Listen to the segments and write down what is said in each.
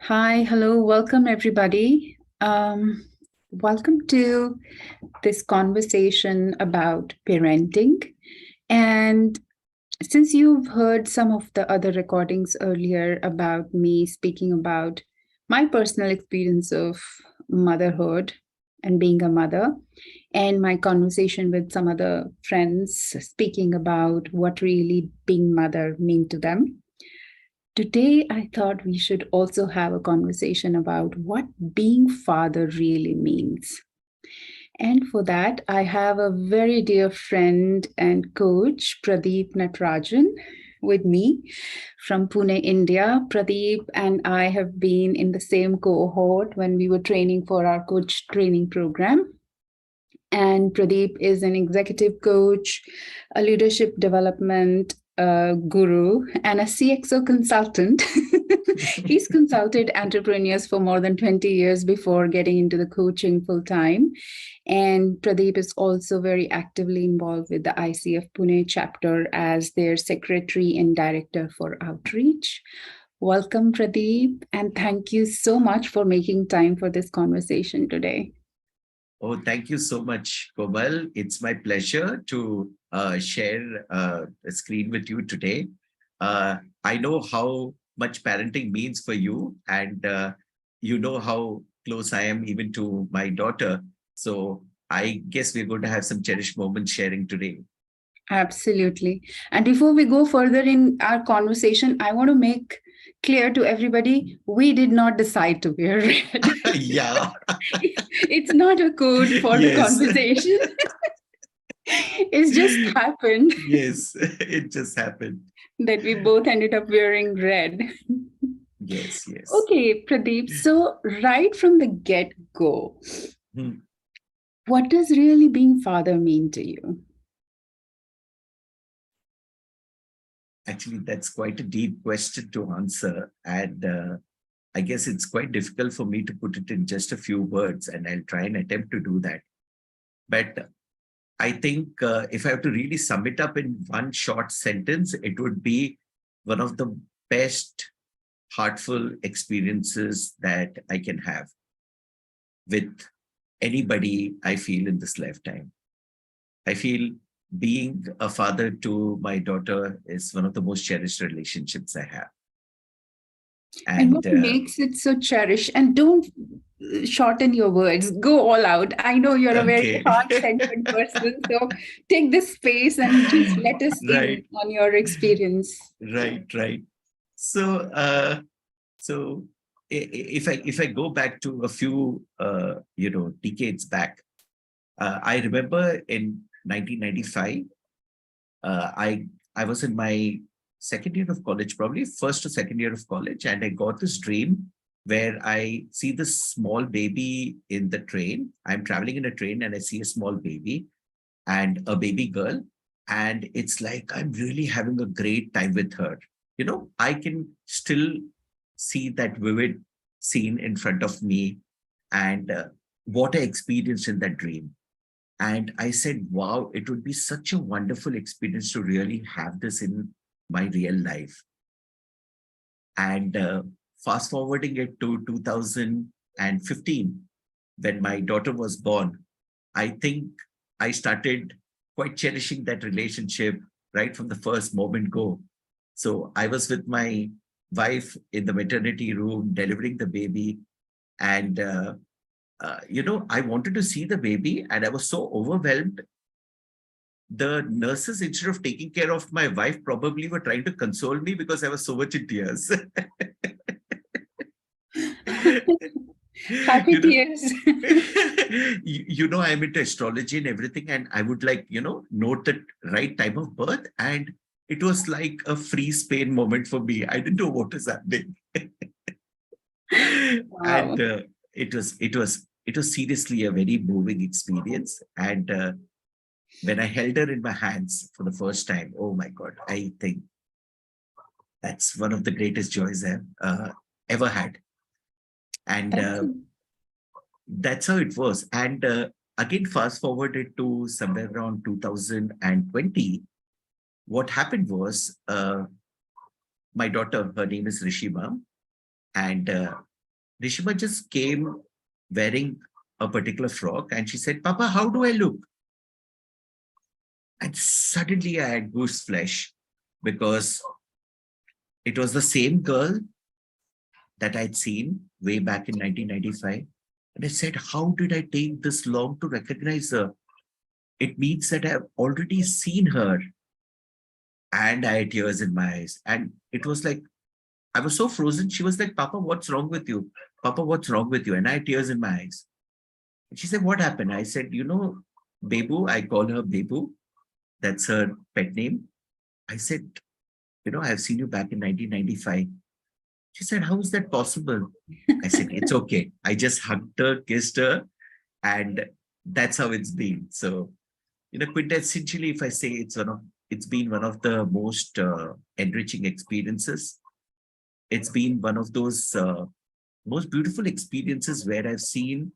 Hi, hello, welcome everybody. Welcome to this conversation about parenting. And since you've heard some of the other recordings earlier about me speaking about my personal experience of motherhood and being a mother, and my conversation with some other friends speaking about what really being mother mean to them. Today, I thought we should also have a conversation about what being father really means. And for that, I have a very dear friend and coach, Pradeep Natarajan, with me from Pune, India. Pradeep and I have been in the same cohort when we were training for our coach training program. And Pradeep is an executive coach, a leadership development guru, and a CXO consultant. He's consulted entrepreneurs for more than 20 years before getting into the coaching full time. And Pradeep is also very actively involved with the ICF Pune chapter as their secretary and director for outreach. Welcome, Pradeep, and thank you so much for making time for this conversation today. Oh, thank you so much, Komal. It's my pleasure to share a screen with you today. I know how much parenting means for you, and you know how close I am even to my daughter. So I guess we're going to have some cherished moments sharing today. Absolutely. And before we go further in our conversation, I want to make clear to everybody we did not decide to wear red. Yeah. It's not a code for the Yes. conversation. It's just happened Yes, it just happened. that we both ended up wearing red. Yes, yes. Okay, Pradeep. So, right from the get go, Hmm. what does really being father mean to you? Actually, that's quite a deep question to answer. And I guess it's quite difficult for me to put it in just a few words, and I'll try and attempt to do that. But I think if I have to really sum it up in one short sentence, it would be one of the best heartful experiences that I can have with anybody I feel in this lifetime. I feel being a father to my daughter is one of the most cherished relationships I have. And what And makes it so cherished? And don't shorten your words, go all out. I know you're a very okay. heart centered person. So take this space and just let us in Right, on your experience. right. So, so if I go back to a few decades back, I remember in 1995, I was in my second year of college, probably first or second year of college, and I got this dream where I see this small baby in the train. I'm traveling in a train and I see a small baby and a baby girl. And it's like I'm really having a great time with her. I can still see that vivid scene in front of me and what I experienced in that dream. And I said, wow, it would be such a wonderful experience to really have this in my real life. And fast forwarding it to 2015, when my daughter was born, I think I started quite cherishing that relationship right from the first moment go. So I was with my wife in the maternity room delivering the baby, and I wanted to see the baby, and I was so overwhelmed. The nurses, instead of taking care of my wife, probably were trying to console me because I was so much in tears. Happy you know tears. I'm into astrology and everything, and I would like note the right time of birth, and it was like a free Spain moment for me. I didn't know what was happening. Wow. And it was seriously a very moving experience. And when I held her in my hands for the first time, oh my God, I think that's one of the greatest joys I've ever had. And That's that's how it was. And again, fast forwarded to somewhere around 2020, what happened was my daughter, her name is Rishima, And Rishima just came wearing a particular frock, and she said, Papa, how do I look? And suddenly I had goose flesh, because it was the same girl that I'd seen way back in 1995. And I said, how did I take this long to recognize her? It means that I've already seen her. And I had tears in my eyes. And it was like, I was so frozen. She was like, Papa, what's wrong with you? Papa, what's wrong with you? And I had tears in my eyes. And she said, what happened? I said, Bebu, I call her Bebu. That's her pet name. I said, I've seen you back in 1995. She said, how is that possible? I said, it's okay. I just hugged her, kissed her, and that's how it's been. So, quintessentially, if I say it's been one of the most enriching experiences. It's been one of those most beautiful experiences where I've seen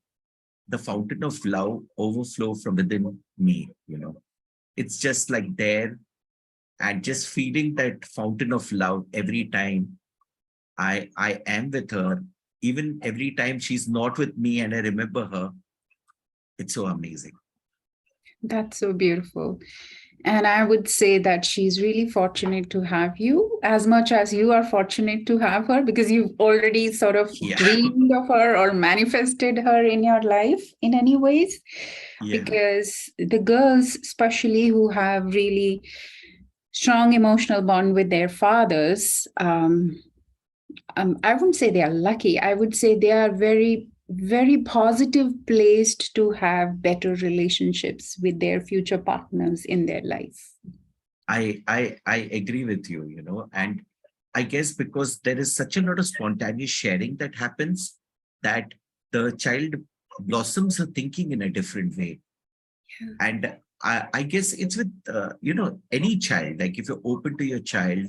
the fountain of love overflow from within me. It's just like there, and just feeling that fountain of love every time I am with her, even every time she's not with me and I remember her. It's so amazing. That's so beautiful. And I would say that she's really fortunate to have you as much as you are fortunate to have her, because you've already sort of Yeah. dreamed of her or manifested her in your life in any ways. Yeah. Because the girls, especially who have really strong emotional bond with their fathers, I wouldn't say they are lucky. I would say they are very, very positive placed to have better relationships with their future partners in their life. I agree with you, and I guess because there is such a lot of spontaneous sharing that happens, that the child blossoms her thinking in a different way. Yeah. And I guess it's with any child. Like if you're open to your child,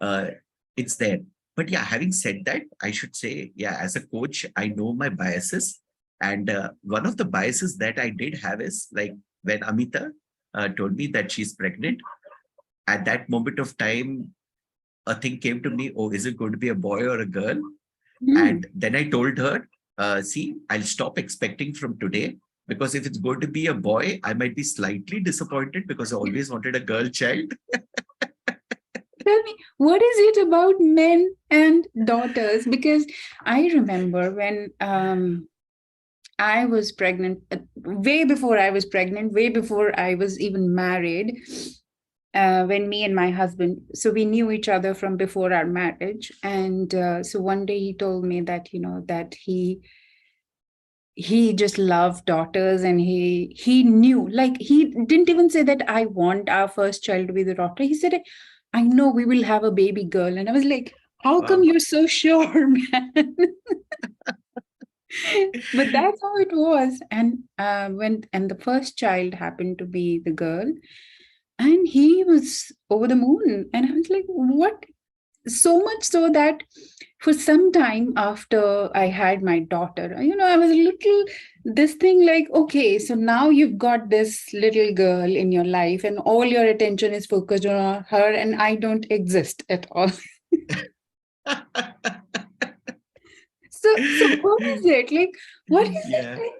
uh, it's there. But yeah, having said that, I should say, yeah, as a coach, I know my biases, and one of the biases that I did have is like when Amita told me that she's pregnant. At that moment of time, a thing came to me. Oh, is it going to be a boy or a girl? Mm. And then I told her, see, I'll stop expecting from today, because if it's going to be a boy, I might be slightly disappointed because I always wanted a girl child. Tell me, what is it about men and daughters? Because I remember when I was pregnant, way before I was pregnant, way before I was even married, when me and my husband, so we knew each other from before our marriage. And so one day he told me that, that he just loved daughters, and he knew, like, he didn't even say that I want our first child to be the daughter. He said, I know we will have a baby girl. And I was like, how come Wow. you're so sure, man? But that's how it was. And when the first child happened to be the girl, and he was over the moon. And I was like, what? So much so that for some time after I had my daughter, I was a little, this thing like, okay, so now you've got this little girl in your life and all your attention is focused on her, and I don't exist at all. So what is it? Like, what is it Yeah. like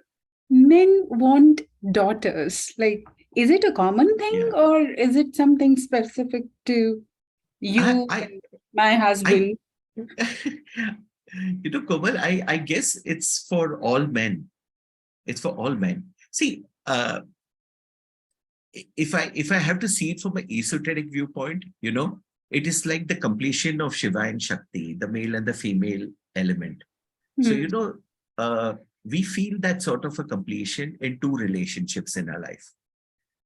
men want daughters? Like, is it a common thing, Yeah. or is it something specific to I, you I, and my I, husband? Komal, I guess it's for all men. It's for all men. See, if I have to see it from an esoteric viewpoint, it is like the completion of Shiva and Shakti, the male and the female element. So, Hmm. we feel that sort of a completion in two relationships in our life.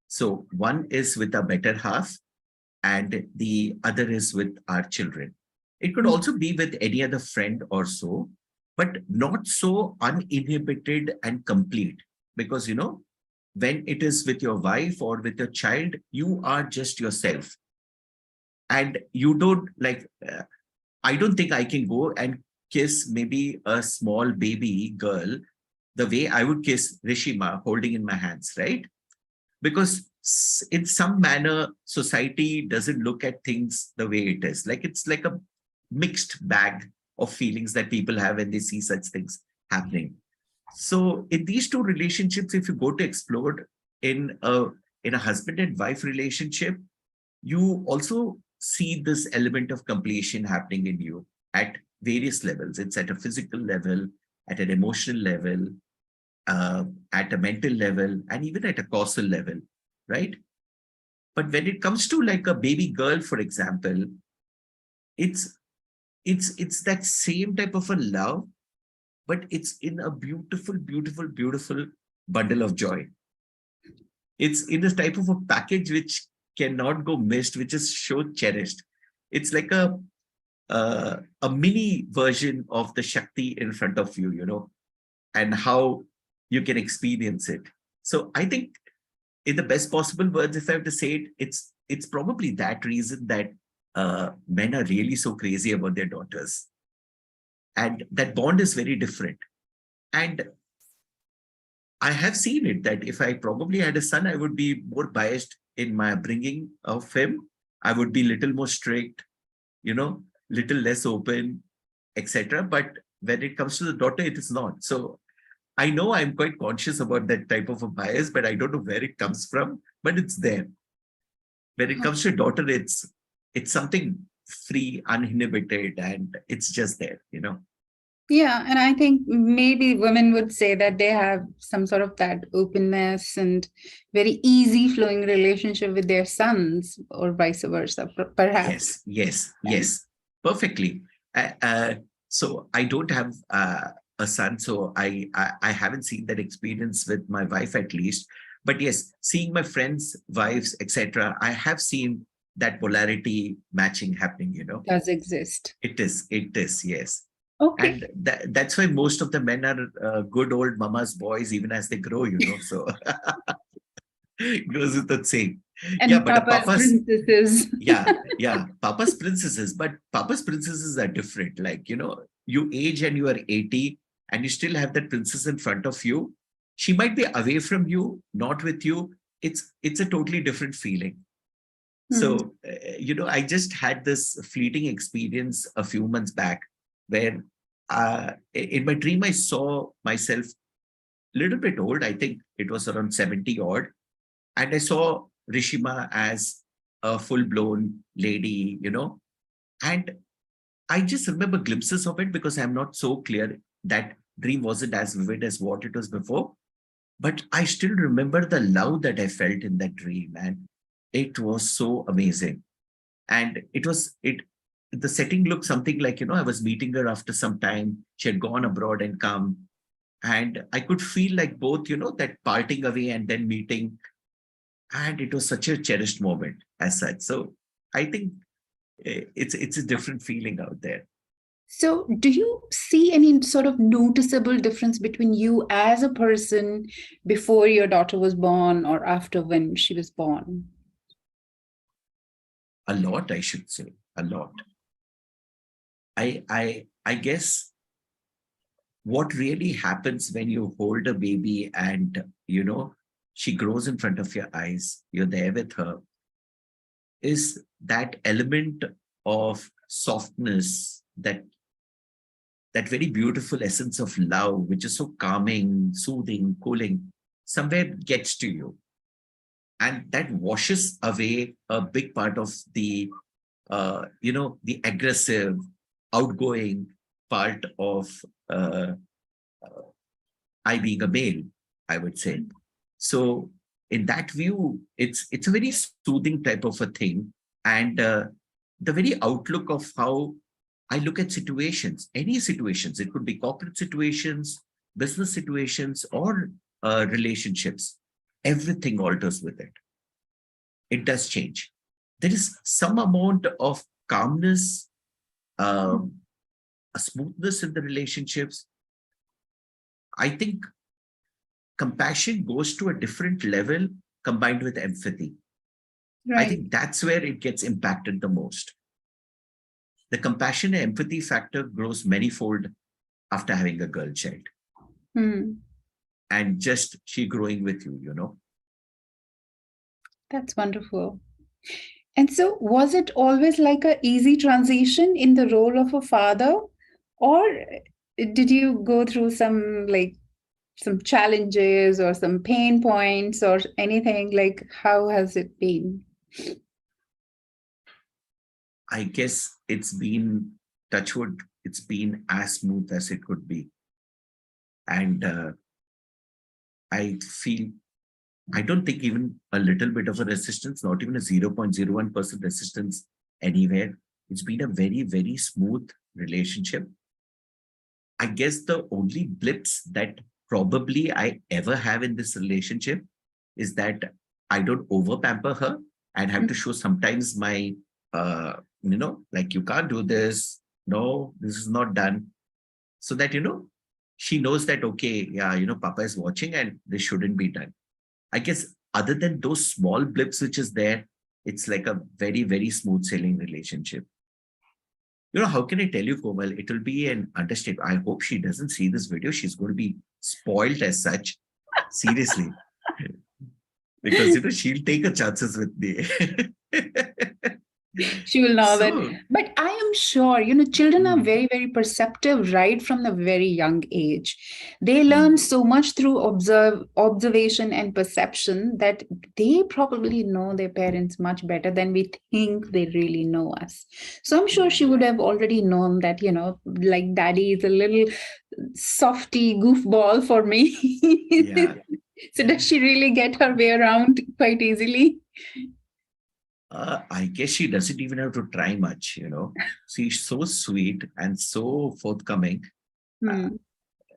So one is with our better half, and the other is with our children. It could Hmm. also be with any other friend or so, but not so uninhibited and complete. Because, when it is with your wife or with your child, you are just yourself. And you don't like, I don't think I can go and kiss maybe a small baby girl the way I would kiss Rishima holding in my hands, right? Because in some manner, society doesn't look at things the way it is. Like it's like a mixed bag of feelings that people have when they see such things happening. So in these two relationships, if you go to explore in a husband and wife relationship, you also see this element of completion happening in you at various levels. It's at a physical level, at an emotional level, at a mental level, and even at a causal level, right? But when it comes to like a baby girl, for example, it's it's that same type of a love, but it's in a beautiful, beautiful, beautiful bundle of joy. It's in this type of a package which cannot go missed, which is so cherished. It's like a mini version of the Shakti in front of you, and how you can experience it. So I think, in the best possible words, if I have to say it, it's probably that reason that men are really so crazy about their daughters, and that bond is very different. And I have seen it that if I probably had a son, I would be more biased in my bringing of him. I would be little more strict, little less open, etc. But when it comes to the daughter, it is not. So I know I'm quite conscious about that type of a bias, but I don't know where it comes from, but it's there. When it comes to daughter, it's something free, uninhibited, and it's just there. Yeah, and I think maybe women would say that they have some sort of that openness and very easy flowing relationship with their sons, or vice versa, perhaps. Yes, yes, yes, perfectly. So I don't have a son, so I haven't seen that experience with my wife at least. But yes, seeing my friends' wives, etc., I have seen that polarity matching happening. Does exist. It is, yes. Okay. And that's why most of the men are good old mama's boys, even as they grow. So goes with the same. Yeah, And but a Papa's papa's princesses. yeah, Papa's princesses, but Papa's princesses are different. Like, you age and you are 80 and you still have that princess in front of you. She might be away from you, not with you. It's a totally different feeling. Hmm. So, I just had this fleeting experience a few months back where in my dream, I saw myself a little bit old. I think it was around 70 odd. And I saw Rishima as a full-blown lady. And I just remember glimpses of it because I'm not so clear. That dream wasn't as vivid as what it was before. But I still remember the love that I felt in that dream. And it was so amazing. And the setting looked something like, I was meeting her after some time. She had gone abroad and come. And I could feel like both, that parting away and then meeting, and it was such a cherished moment as such. So I think it's a different feeling out there. So, do you see any sort of noticeable difference between you as a person before your daughter was born or after when she was born? A lot, I should say. A lot. I guess what really happens when you hold a baby and she grows in front of your eyes, you're there with her, is that element of softness, that very beautiful essence of love, which is so calming, soothing, cooling, somewhere gets to you. And that washes away a big part of the aggressive, outgoing part of uh, I being a male, I would say. So in that view, it's a very soothing type of a thing. And the very outlook of how I look at situations, any situations, it could be corporate situations, business situations, or relationships, everything alters with it. It does change. There is some amount of calmness, um, a smoothness in the relationships. I think compassion goes to a different level combined with empathy. I Right. think that's where it gets impacted the most. The compassion and empathy factor grows manifold after having a girl child, Hmm. and just she growing with you. That's wonderful. And so, was it always like a easy transition in the role of a father, Or did you go through some like some challenges or some pain points or anything? Like, how has it been? I guess it's been, touchwood, it's been as smooth as it could be. And I feel, I don't think even a little bit of a resistance, not even a 0.01% resistance anywhere. It's been a very, very smooth relationship. I guess the only blips that probably I ever have in this relationship is that I don't over pamper her and have to show sometimes my, like, you can't do this. No, this is not done. So that, she knows that, okay, yeah, Papa is watching and this shouldn't be done. I guess other than those small blips which is there, it's like a very, very smooth sailing relationship. How can I tell you, Komal? It will be an understatement. I hope she doesn't see this video. She's going to be spoiled as such. Seriously. Because, she'll take her chances with me. She will know that. So, But I am sure, children are mm, very, very perceptive right from the very young age. They learn mm, so much through observation and perception that they probably know their parents much better than we think they really know us. So I'm sure she yeah, would have already known that, like daddy is a little softy goofball for me. yeah. So does she really get her way around quite easily? I guess she doesn't even have to try much. She's so sweet and so forthcoming. Uh, Hmm,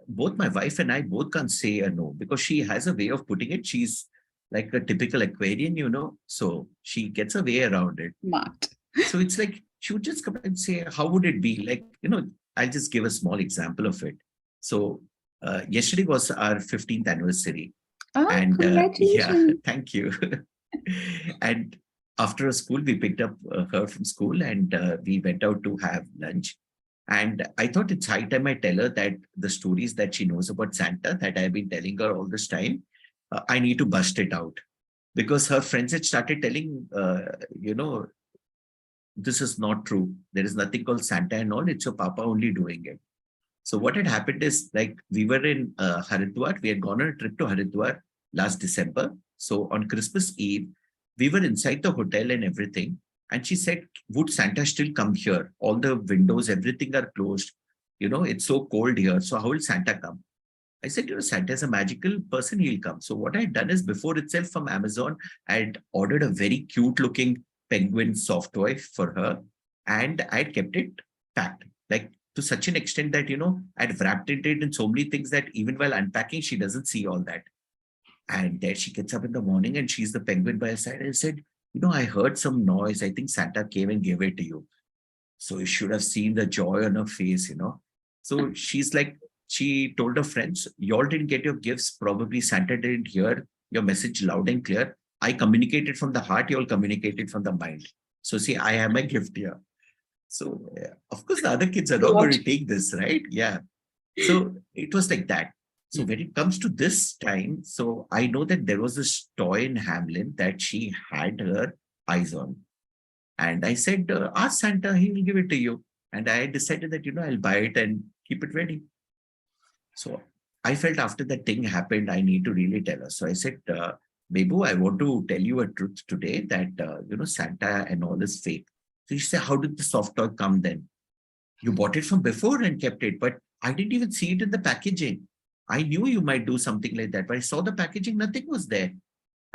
both my wife and I both can't say a no because she has a way of putting it. She's like a typical Aquarian. So she gets a way around it. smart. So it's like she would just come and say, how would it be? Like, I'll just give a small example of it. So yesterday was our 15th anniversary. Oh, And yeah, congratulations. thank you. And after a school, we picked up her from school and we went out to have lunch. And I thought it's high time I tell her that the stories that she knows about Santa that I've been telling her all this time, I need to bust it out because her friends had started telling, this is not true. There is nothing called Santa and all. It's your papa only doing it. So what had happened is like we were in Haridwar. We had gone on a trip to Haridwar last December. So on Christmas Eve, we were inside the hotel and everything. And she said, would Santa still come here? All the windows, everything are closed. It's so cold here. So how will Santa come? I said, Santa is a magical person. He'll come. So what I had done is before itself from Amazon, I had ordered a very cute looking penguin soft toy for her. And I had kept it packed. Like to such an extent that, I'd wrapped it in so many things that even while unpacking, she doesn't see all that. And there she gets up in the morning and she's the penguin by her side. And I said, I heard some noise. I think Santa came and gave it to you. So you should have seen the joy on her face. So she's like, she told her friends, y'all didn't get your gifts. Probably Santa didn't hear your message loud and clear. I communicated from the heart, you all communicated from the mind. So see, I am a gift here. So of course, the other kids are not going What? to take this, right? Yeah. So it was like that. So when it comes to this time, so I know that there was this toy in Hamlin that she had her eyes on. And I said, ask Santa, he will give it to you. And I decided that, I'll buy it and keep it ready. So I felt after that thing happened, I need to really tell her. So I said, Bebu, I want to tell you a truth today that, Santa and all is fake. So she said, how did the soft toy come then? You bought it from before and kept it, but I didn't even see it in the packaging. I knew you might do something like that, but I saw the packaging, nothing was there.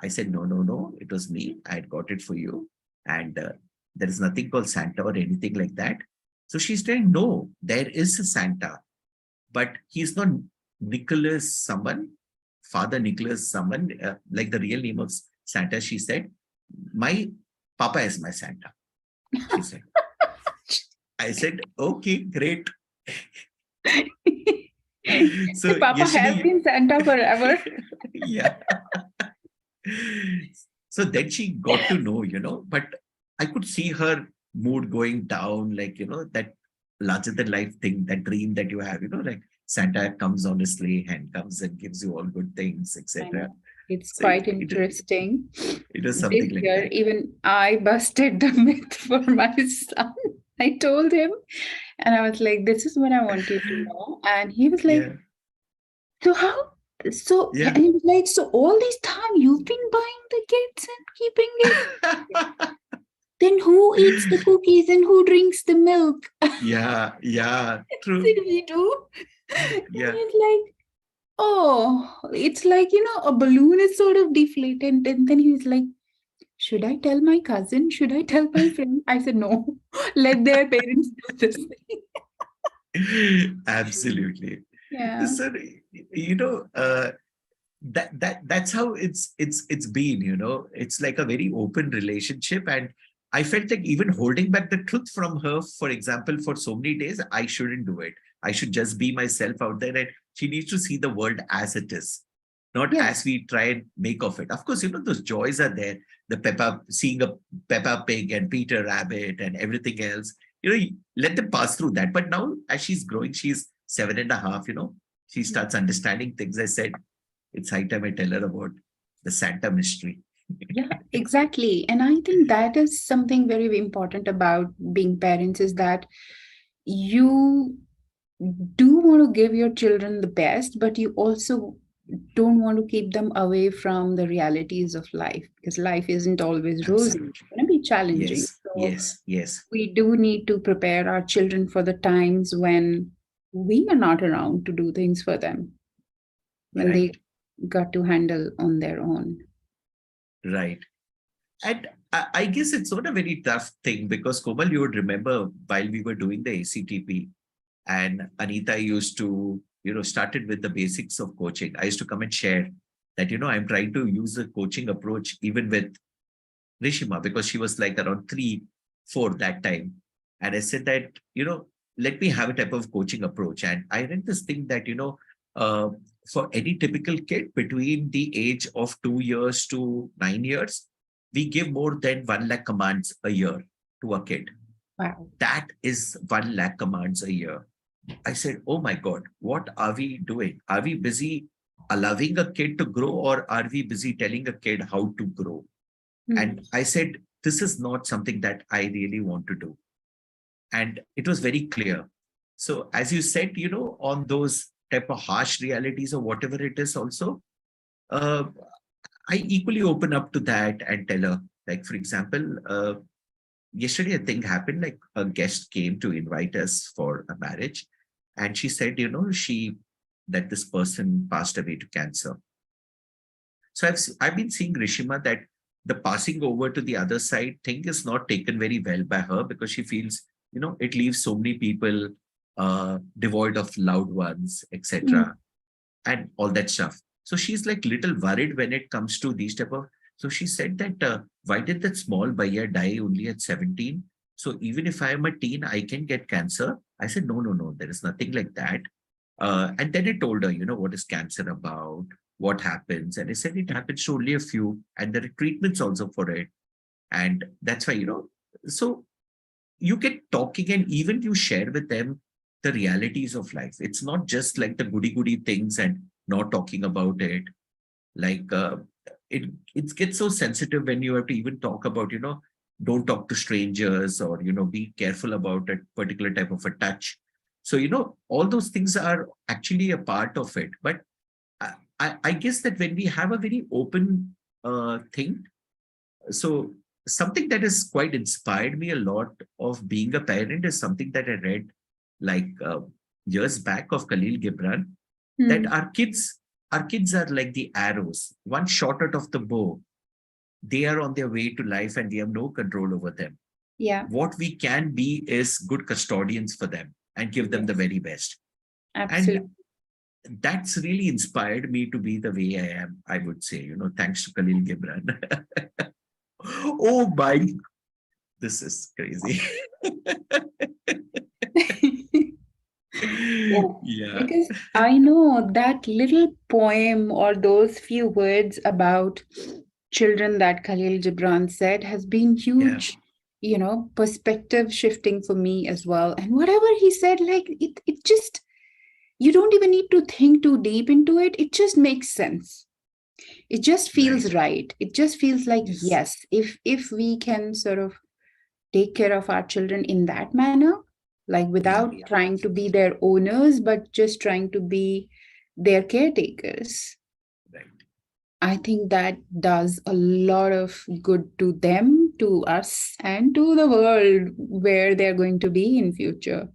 I said, no, no, no, it was me. I had got it for you. And there is nothing called Santa or anything like that. So she's saying, no, there is a Santa, but he's not Nicholas someone, Father Nicholas someone, like the real name of Santa. She said, my Papa is my Santa. She said, I said, okay, great. So Papa has yesterday, been Santa forever. yeah. So then she got to know, but I could see her mood going down, like, that larger than life thing, that dream that you have, like Santa comes on a sleigh and comes and gives you all good things, I etc. know. It's So it, quite it, interesting. it was This something like year, that. even I busted the myth for my son. I told him, And I was like, this is what I want you to know. And he was like, Yeah. so how? So, and Yeah. he was like, so all this time you've been buying the kids and keeping it? Then who eats the cookies and who drinks the milk? Yeah. Yeah. Did True. we do? And Yeah. he's like, oh, it's like, a balloon is sort of deflated. And then he was like, should I tell my cousin? Should I tell my friend? I said, no, let their parents do this thing. Absolutely. Yeah. So, you know, that's how it's been, it's like a very open relationship. And I felt like even holding back the truth from her, for example, for so many days, I shouldn't do it. I should just be myself out there, and she needs to see the world as it is, not Yeah. as we try and make of it. Of course, those joys are there. The Peppa, seeing a Peppa Pig and Peter Rabbit and everything else, let them pass through that. But now, as she's growing, she's 7.5, she starts understanding things. I said, it's high time I tell her about the Santa mystery. Yeah, exactly. And I think that is something very important about being parents is that you do want to give your children the best, but you also don't want to keep them away from the realities of life because life isn't always rosy. It's Absolutely. going to be challenging. Yes, So yes, yes. we do need to prepare our children for the times when we are not around to do things for them, when they Right, got to handle on their own. right. And I guess it's not a very tough thing because, Komal, you would remember while we were doing the ACTP, and Anita used to, started with the basics of coaching. I used to come and share that, I'm trying to use the coaching approach even with Rishima, because she was like around 3, 4 that time. And I said that, let me have a type of coaching approach. And I read this thing that, uh, for any typical kid between the age of 2 years to 9 years, we give more than 1 lakh commands a year to a kid. Wow. That is 1 lakh commands a year. I said, oh my God, what are we doing? Are we busy allowing a kid to grow, or are we busy telling a kid how to grow? Hmm. And I said, this is not something that I really want to do. And it was very clear. So, as you said, on those type of harsh realities or whatever it is, also, uh, I equally open up to that and tell her, like, for example, yesterday a thing happened, like a guest came to invite us for a marriage. And she said, that this person passed away to cancer. So I've been seeing, Rishima, that the passing over to the other side thing is not taken very well by her, because she feels, it leaves so many people devoid of loved ones, Hmm. etc., and all that stuff. So she's like little worried when it comes to these type of. So she said that, why did that small Bhaiya die only at 17? So even if I am a teen, I can get cancer. I said, no, no, no, there is nothing like that. And then I told her, what is cancer about? What happens? And I said, it happens to only a few, and there are treatments also for it. And that's why, so you get talking, and even you share with them the realities of life. It's not just like the goody goody things and not talking about it. Like, it gets so sensitive when you have to even talk about, don't talk to strangers, or be careful about a particular type of a touch. So, all those things are actually a part of it. But I guess that when we have a very open thing, so something that has quite inspired me a lot of being a parent is something that I read, like, years back, of Khalil Gibran, that Hmm. our kids are like the arrows. One shot out of the bow, they are on their way to life and we have no control over them. Yeah. What we can be is good custodians for them and give them the Yes. very best. And Absolutely. that's really inspired me to be the way I am, I would say, thanks to Khalil Gibran. Oh my, this is crazy. Yeah, Yeah, because I know that little poem or those few words about children that Khalil Gibran said has been yeah, huge, perspective shifting for me as well. And whatever he said, like it just, you don't even need to think too deep into it. It just makes sense. It just right. feels right. It just feels like, Yes, yes, if we can sort of take care of our children in that manner, like Yeah. without trying to be their owners, but just trying to be their caretakers. Right. I think that does a lot of good to them, to us, and to the world where they're going to be in future.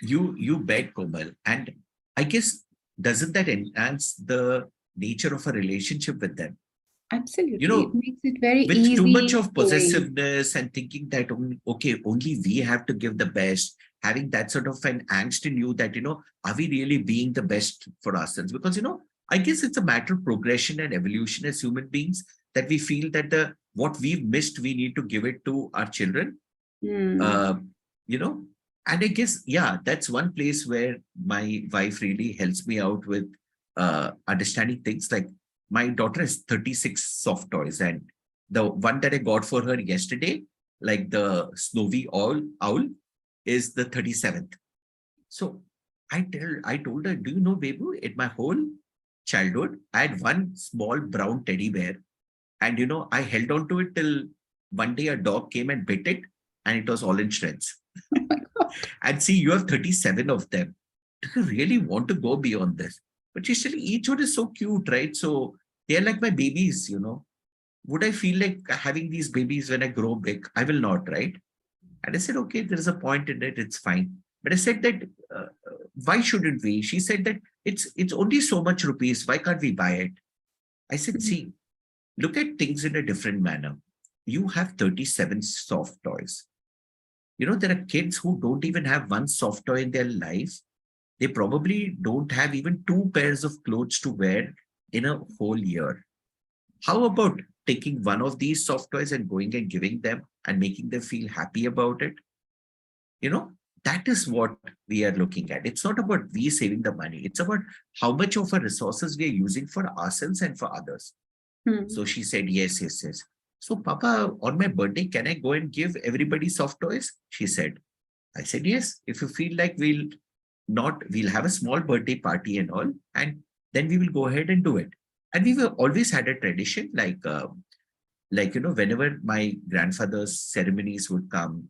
You bet, Komal. And I guess, doesn't that enhance the nature of a relationship with them? You Absolutely. It know, makes it very with too much easy of going. possessiveness and thinking that okay, only we have to give the best, having that sort of an angst in you that, are we really being the best for ourselves? Because, I guess it's a matter of progression and evolution as human beings, that we feel that the what we've missed, we need to give it to our children. Hmm. uh, you know and I guess, yeah, that's one place where my wife really helps me out with understanding things. Like, my daughter has 36 soft toys, and the one that I got for her yesterday, like the snowy owl, is the 37th. So I told her, do you know, babu, in my whole childhood I had one small brown teddy bear, and I held on to it till one day a dog came and bit it, and it was all in shreds. Oh my God. And see, you have 37 of them. Do you really want to go beyond this? But you still, each one is so cute, right? So they're like my babies. Would I feel like having these babies when I grow big? I will not, right? And I said, okay, there is a point in it. It's fine. But I said that, why shouldn't we? She said that it's only so much rupees. Why can't we buy it? I said, Mhm. see, look at things in a different manner. You have 37 soft toys. There are kids who don't even have one soft toy in their life. They probably don't have even two pairs of clothes to wear in a whole year. How about taking one of these soft toys and going and giving them and making them feel happy about it? You know, that is what we are looking at. It's not about we saving the money, it's about how much of our resources we are using for ourselves and for others. Hmm. So she said, yes, yes, yes. So, Papa, on my birthday, can I go and give everybody soft toys? She said. I said, yes, if you feel like we'll have a small birthday party and all, and then we will go ahead and do it. And we were always had a tradition, whenever my grandfather's ceremonies would come,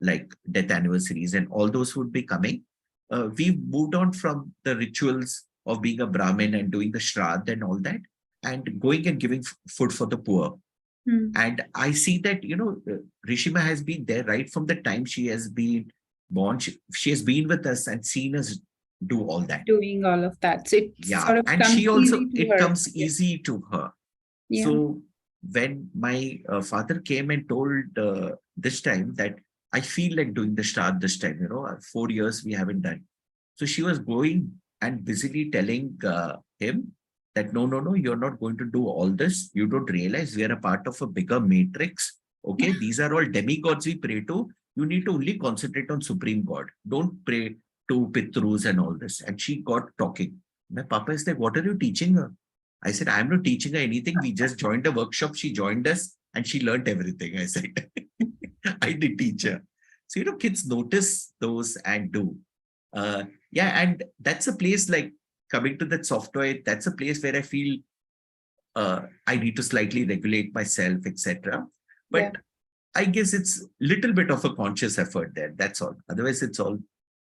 like death anniversaries and all those would be coming. We moved on from the rituals of being a Brahmin and doing the Shraddh and all that, and going and giving food for the poor. Hmm. And I see that, Rishima has been there right from the time she has been born. She has been with us and seen us do all that. Doing all of that. So it Yeah. sort of And comes she also, easy to it her. comes Yeah. easy to her. Yeah. So when my father came and told this time that I feel like doing the Shraddh this time, 4 years we haven't done. So she was going and busily telling him that no, no, no, you're not going to do all this. You don't realize we are a part of a bigger matrix. Okay, these are all demigods we pray to. You need to only concentrate on Supreme God. Don't pray to Pitrus and all this. And she got talking. My papa is like, what are you teaching her? I said, I'm not teaching her anything. We just joined a workshop. She joined us and she learned everything. I said, I did teach her. So, kids notice those and do. Yeah, and that's a place, like, coming to that software, that's a place where I feel I need to slightly regulate myself, etc. Yeah. But I guess it's little bit of a conscious effort there. That's all. Otherwise, it's all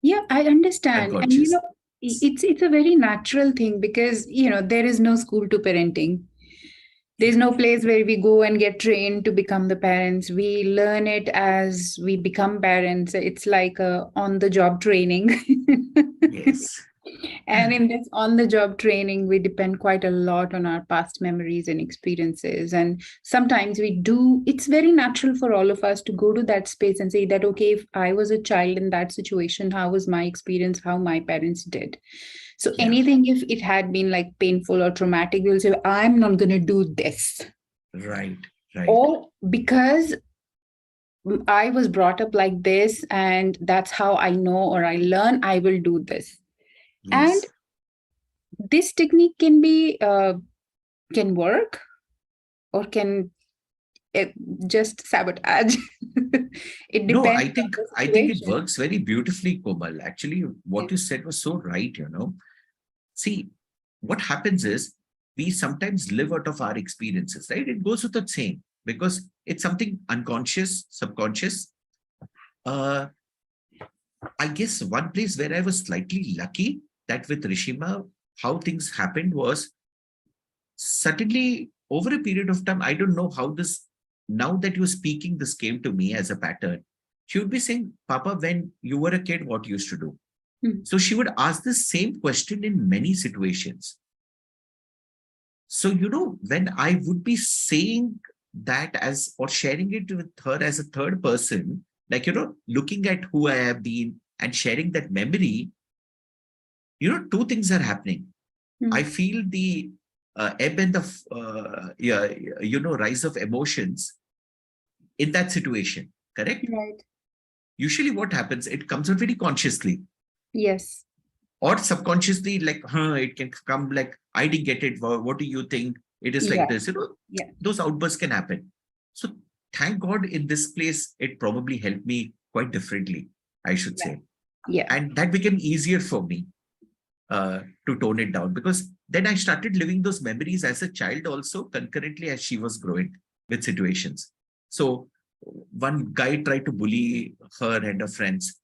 Yeah, I understand. And unconscious. it's a very natural thing because, there is no school to parenting. There's no place where we go and get trained to become the parents. We learn it as we become parents. It's like a on the job training. Yes. And in this on the job training, we depend quite a lot on our past memories and experiences. And sometimes it's very natural for all of us to go to that space and say that, okay, if I was a child in that situation, how was my experience, how my parents did. So Yeah. anything, if it had been like painful or traumatic, we'll say, I'm not going to do this. Right. Right. Or because I was brought up like this and that's how I know or I learn, I will do this. And Yes. this technique can work or can it just sabotage. It No, depends I on think the I think it situation. works very beautifully, Komal. Actually, what Yes. you said was so right. See, what happens is we sometimes live out of our experiences, right? It goes without saying because it's something unconscious, subconscious. Uh, I guess one place where I was slightly lucky that with Rishima, how things happened was suddenly over a period of time, I don't know how this, now that you're speaking, this came to me as a pattern. She would be saying, Papa, when you were a kid, what you used to do? Mm. So she would ask the same question in many situations. So, when I would be saying that as or sharing it with her as a third person, like, looking at who I have been and sharing that memory, two things are happening. I Mm. feel the ebb and the yeah, rise of emotions in that situation. Correct. Right. Usually, what happens? It comes out very consciously Yes. or subconsciously. Like, it can come like, I didn't get it. What do you think? It is like Yeah. this. Yeah. Those outbursts can happen. So, thank God, in this place, it probably helped me quite differently, I should Yeah. say, Yeah. and that became easier for me to tone it down, because then I started living those memories as a child also concurrently as she was growing with situations. So one guy tried to bully her and her friends.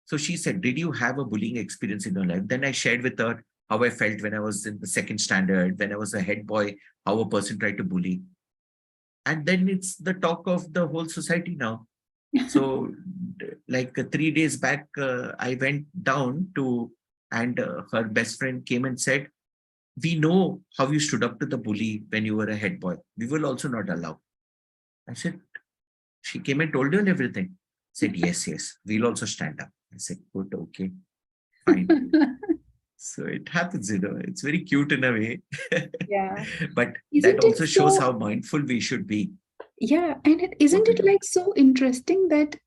So she said, did you have a bullying experience in your life? Then I shared with her how I felt when I was in the second standard, when I was a head boy, how a person tried to bully. And then it's the talk of the whole society now. So, like 3 days back, I went down to, and her best friend came and said, we know how you stood up to the bully when you were a head boy. We will also not allow. I said, she came and told you and everything. Said, yes, yes, we'll also stand up. I said, good, okay, fine. So it happens, it's very cute in a way. Yeah. But that Isn't it also shows how so? mindful we should be, Yeah. And isn't what we it do. like so interesting that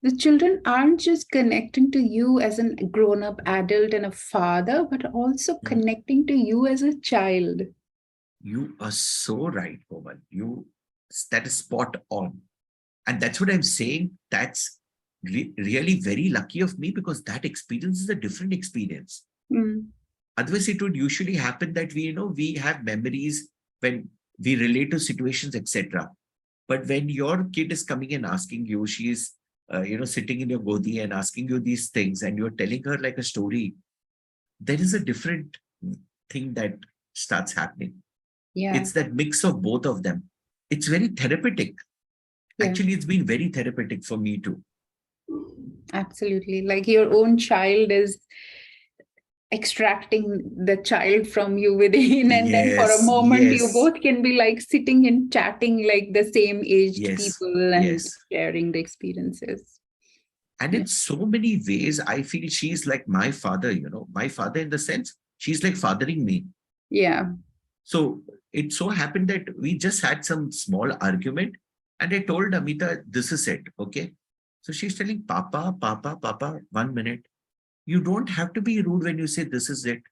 the children aren't just connecting to you as a grown up adult and a father, but also Mm. connecting to you as a child? You are so right, Komal. That is spot on. And that's what I'm saying. That's really very lucky of me, because that experience is a different experience. Mm. Otherwise, it would usually happen that we have memories when we relate to situations, etc. But when your kid is coming and asking you, she is, sitting in your godi and asking you these things, and you're telling her like a story, there is a different thing that starts happening. Yeah. It's that mix of both of them. It's very therapeutic. Yeah. Actually, it's been very therapeutic for me too. Absolutely. Like your own child is extracting the child from you within, and then for a Yes, moment you yes, both can be like sitting and chatting like the same aged yes, people and yes. sharing the experiences. And Yeah. in so many ways, I feel she's like my father, my father in the sense she's like fathering me. Yeah. So it so happened that we just had some small argument, and I told Amita, this is it. Okay. So she's telling, Papa, Papa, Papa, 1 minute. You don't have to be rude when you say this is it.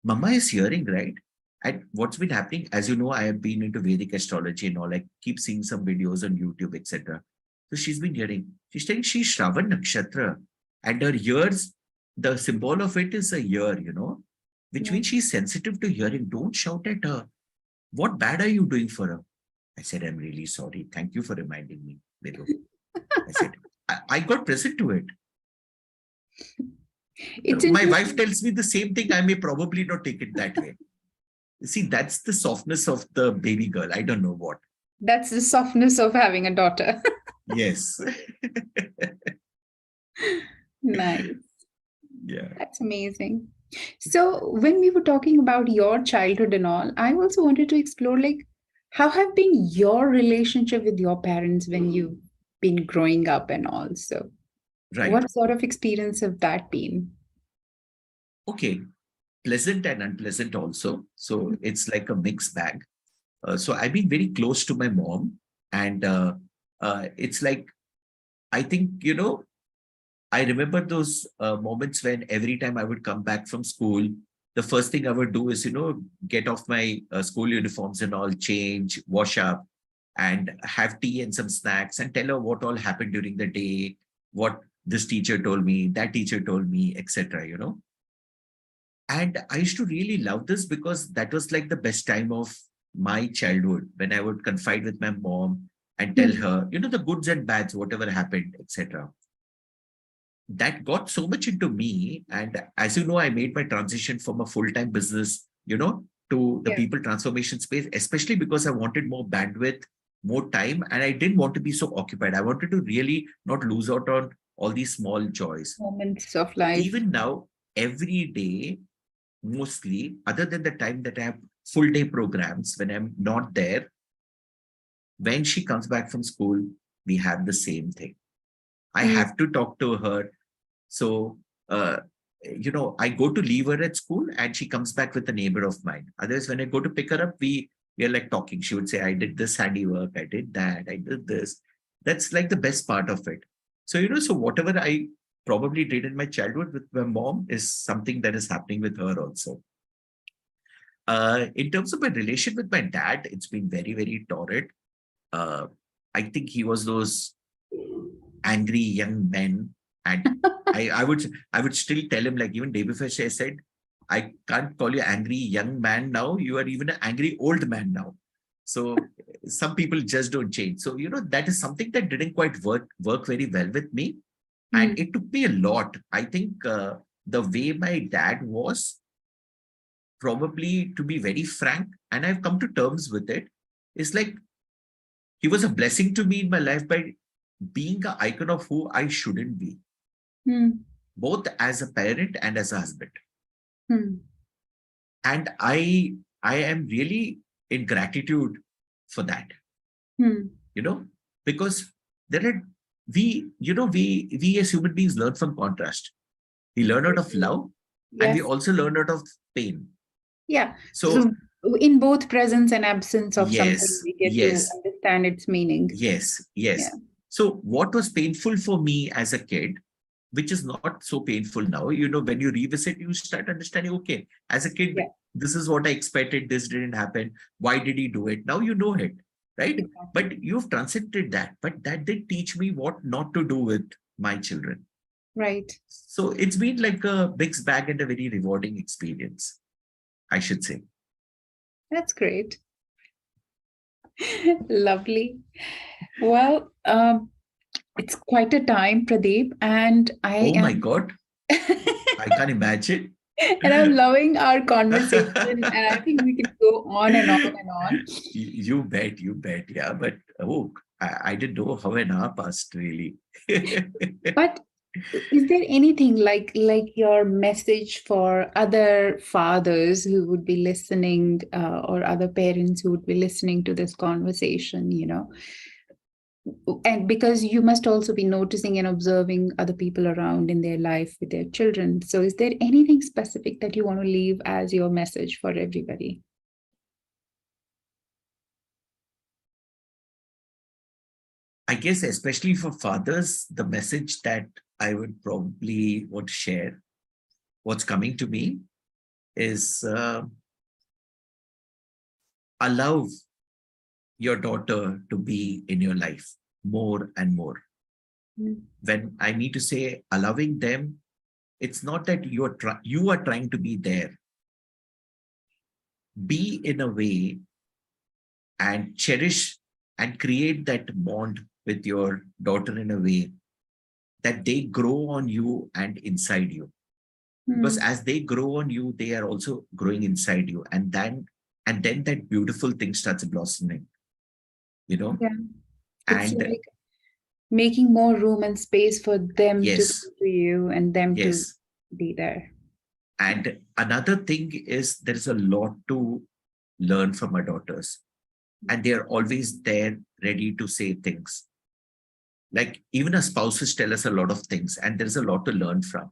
Mama is hearing, right? And what's been happening, as you know, I have been into Vedic astrology and all. I keep seeing some videos on YouTube, etc. So she's been hearing. She's saying she's Shravan Nakshatra, and her ears, the symbol of it is a ear, which Yeah. means she's sensitive to hearing. Don't shout at her. What bad are you doing for her? I said, I'm really sorry. Thank you for reminding me, Vidhu. I said, I got present to it. It's My wife interesting. tells me the same thing. I may probably not take it that way. See, that's the softness of the baby girl. I don't know what. That's the softness of having a daughter. Yes. Nice. Yeah. That's amazing. So, when we were talking about your childhood and all, I also wanted to explore like how have been your relationship with your parents when you've been growing up and all. So, Right. what sort of experience have that been? Okay. Pleasant and unpleasant also. So it's like a mixed bag. So I've been very close to my mom, and it's like, I think, I remember those moments when every time I would come back from school, the first thing I would do is, get off my school uniforms and all, change, wash up, and have tea and some snacks, and tell her what all happened during the day, what this teacher told me, that teacher told me, etc. And I used to really love this, because that was like the best time of my childhood, when I would confide with my mom and tell Hmm. her, the goods and bads, whatever happened, etc. that got so much into me. And as you know, I made my transition from a full-time business, to the Yeah. people transformation space, especially because I wanted more bandwidth, more time, and I didn't want to be so occupied. I wanted to really not lose out on all these small joys. Moments of life. Even now, every day, mostly, other than the time that I have full day programs, when I'm not there, when she comes back from school, we have the same thing. I Mm, have to talk to her. So, I go to leave her at school and she comes back with a neighbor of mine. Otherwise, when I go to pick her up, we are like talking. She would say, I did this handiwork, I did that, I did this. That's like the best part of it. So, so whatever I probably did in my childhood with my mom is something that is happening with her also. In terms of my relation with my dad, it's been very, very torrid. Uh, I think he was those angry young men, and I would still tell him, like, even day before I said, I can't call you angry young man now. You are even an angry old man now. So some people just don't change. So that is something that didn't quite work very well with me, and mm, it took me a lot. I think the way my dad was, probably, to be very frank, and I've come to terms with it, is like he was a blessing to me in my life by being an icon of who I shouldn't be, mm, both as a parent and as a husband. mm, And I am really in gratitude for that, mm. you know, because there are we as human beings learn from contrast. We learn out of love, and we Yes. also learn out of pain. Yeah. So So in both presence and absence of something, yes, we get to yes, understand its meaning. yes, Yeah. yes. So what was painful for me as a kid, which is not so painful now, when you revisit, you start understanding, okay, as a kid, Yeah. this is what I expected, this didn't happen, why did he do it? Now you know it, right? Exactly. But you've transcended that, but that did teach me what not to do with my children. Right. So it's been like a mixed bag and a very rewarding experience, I should say. That's great. Lovely. Well, it's quite a time, Pradeep, and I Oh my am God, I can't imagine. and I'm loving our conversation, and I think we can go on and on and on. You bet, you bet. Yeah, but oh, I didn't know how an hour passed, really. But is there anything like your message for other fathers who would be listening, or other parents who would be listening to this conversation, and because you must also be noticing and observing other people around in their life with their children, so is there anything specific that you want to leave as your message for everybody? I guess, especially for fathers, the message that I would probably want to share, what's coming to me, is allow your daughter to be in your life more and more. Mm. When I need to say allowing them, it's not that you are trying to be there. Be in a way and cherish and create that bond with your daughter in a way that they grow on you and inside you, because Mm. as they grow on you, they are also growing inside you, and then that beautiful thing starts blossoming, you know Yeah, it's and like making more room and space for them to yes, come to you and them to yes. be there. And another thing is, there is a lot to learn from our daughters, and they are always there ready to say things. Like, even our spouses tell us a lot of things, and there's a lot to learn from.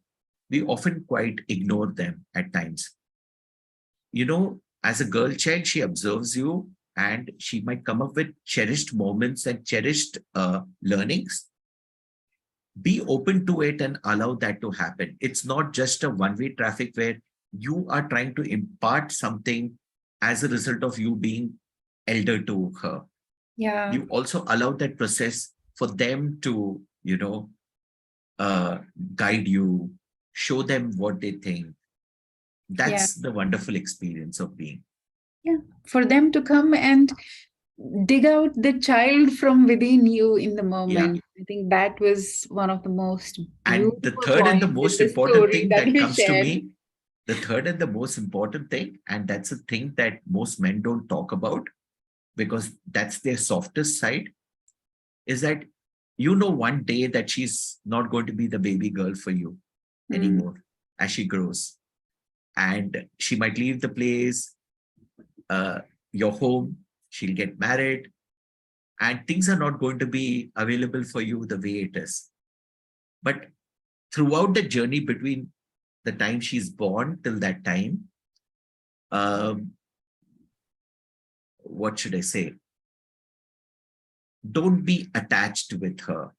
We often quite ignore them at times. As a girl child, she observes you, and she might come up with cherished moments and cherished learnings. Be open to it and allow that to happen. It's not just a one-way traffic where you are trying to impart something as a result of you being elder to her. Yeah, You also allow that process for them to, uh, guide you, show them what they think. yeah, That's the wonderful experience of being. yeah. For them to come and dig out the child from within you in the Yeah. moment. I think that was one of the most And the beautiful third and the points in most the important story thing that that you comes to shared. me, the third and the most important thing, and that's a thing that most men don't talk about because that's their softest side, is that one day that she's not going to be the baby girl for you Mm, anymore as she grows. And she might leave the place, uh, your home, she'll get married, and things are not going to be available for you the way it is. But throughout the journey between the time she's born till that time, um, what should I say? Don't be attached with her.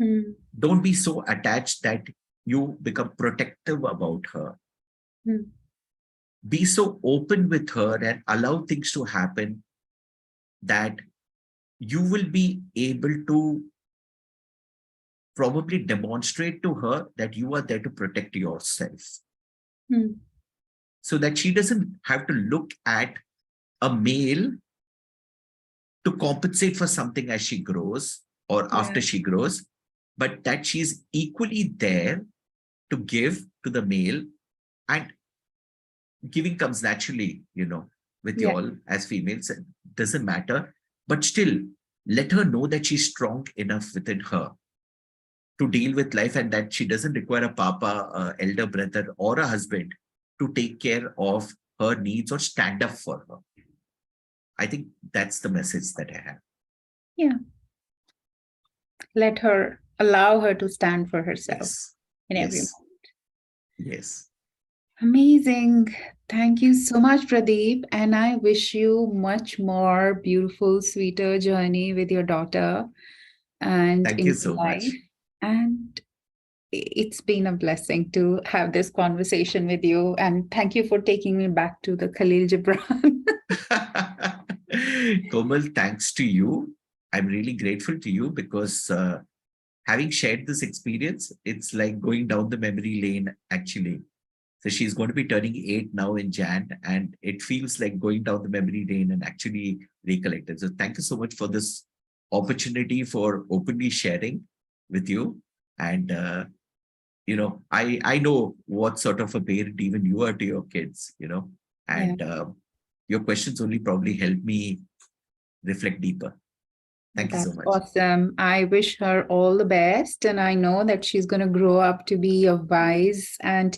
mm, Don't be so attached that you become protective about her. mm. Be so open with her and allow things to happen that you will be able to probably demonstrate to her that you are there to protect yourself Mm. so that she doesn't have to look at a male to compensate for something as she grows or after Yeah, she grows, but that she's equally there to give to the male. And giving comes naturally, with you yeah, all as females, it doesn't matter. But still, let her know that she's strong enough within her to deal with life and that she doesn't require a papa, a elder brother, or a husband to take care of her needs or stand up for her. I think that's the message that I have. yeah. Let her, allow her to stand for herself Yes. in every Yes. moment. Yes. Amazing. Thank you so much, Pradeep. And I wish you much more beautiful, sweeter journey with your daughter and Thank you in your so life. much. And it's been a blessing to have this conversation with you. And thank you for taking me back to the Khalil Gibran. Komal, thanks to you. I'm really grateful to you because having shared this experience, it's like going down the memory lane, actually. So she's going to be turning 8 now in Jan, and it feels like going down the memory lane and actually recollecting. So thank you so much for this opportunity for openly sharing with you. And I know what sort of a parent even you are to your kids, Yeah. and your questions only probably help me reflect deeper. Thank you so That's much. awesome. I wish her all the best. And I know that she's going to grow up to be a wise and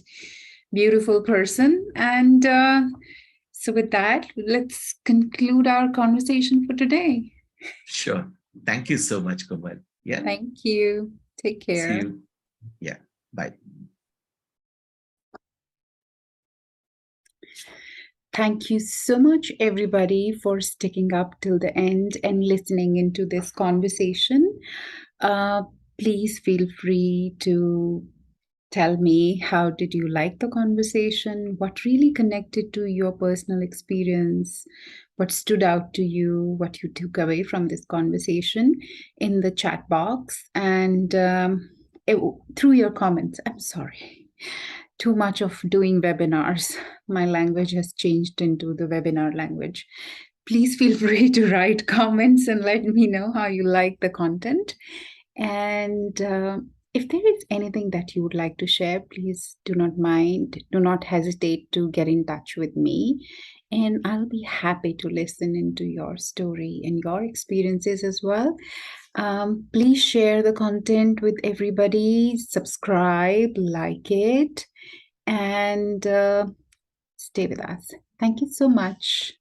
beautiful person. And so, with that, let's conclude our conversation for today. Sure. Thank you so much, Komal. Yeah. Thank you. Take See care. you. Yeah. Bye. Thank you so much, everybody, for sticking up till the end and listening into this conversation. Uh, Please feel free to tell me, how did you like the conversation? What really connected to your personal experience? What stood out to you? What you took away from this conversation in the chat box and through your comments. I'm sorry. Too much of doing webinars. My language has changed into the webinar language. Please feel free to write comments and let me know how you like the content. And if there is anything that you would like to share, please do not hesitate to get in touch with me. And I'll be happy to listen into your story and your experiences as well. Please share the content with everybody, subscribe, like it, and stay with us. Thank you so much.